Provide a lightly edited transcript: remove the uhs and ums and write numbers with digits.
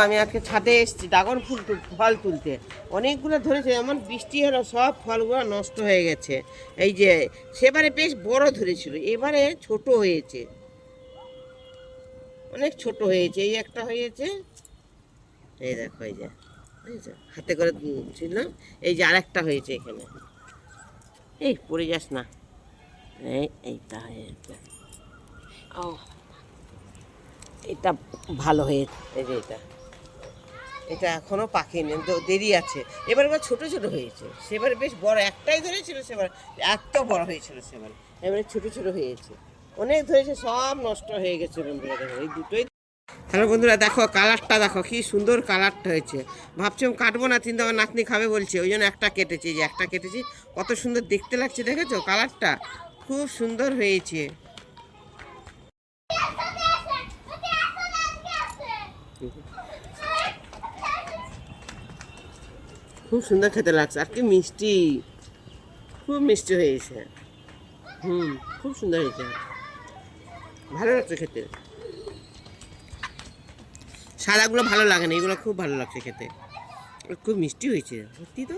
আমি আজকে ছাদে এসেছি ড্রাগন ফল তুলতে। অনেকগুলো ধরেছে, এমন বৃষ্টি হলো সব ফলগুলো নষ্ট হয়ে গেছে। এই যে সেবারে বেশ বড় ধরেছিল, এবারে ছোট হয়েছে, অনেক ছোট হয়েছে। এই একটা হয়েছে, এই দেখো, এই যে হাতে করে ছিল। এই যে আরেকটা হয়েছে এখানে, এই পড়ে যাস না। এইটা হয়েছে, ও এটা ভালো হয়েছে। এই যে এটা এটা এখনো পাকেনি, দেরি আছে। এবার ছোট ছোট হয়েছে, সেবারে বেশ বড় একটাই ধরেছিল, সেবার এত বড় হয়েছিল সেবার, এবারে ছোট ছোট হয়েছে, অনেক ধরেছে, সব নষ্ট হয়ে গেছে বন্ধুরা। দেখো এই দুটোই। হ্যালো বন্ধুরা, দেখো কালারটা দেখো কি সুন্দর কালারটা হয়েছে। ভাবছিলাম কাটবো না, কিন্তু আমার নাতনি খাবে বলছে, ওই জন্য একটা কেটেছি। যে একটা কেটেছি, কত সুন্দর দেখতে লাগছে, দেখেছো কালারটা খুব সুন্দর হয়েছে। খুব সুন্দর খেতে লাগছে, আর কি মিষ্টি, খুব মিষ্টি হয়েছে। খুব সুন্দর হয়েছে, ভালো লাগছে খেতে। সাদাগুলো ভালো লাগে না, এগুলো খুব ভালো লাগছে খেতে, খুব মিষ্টি হয়েছে সত্যি তো।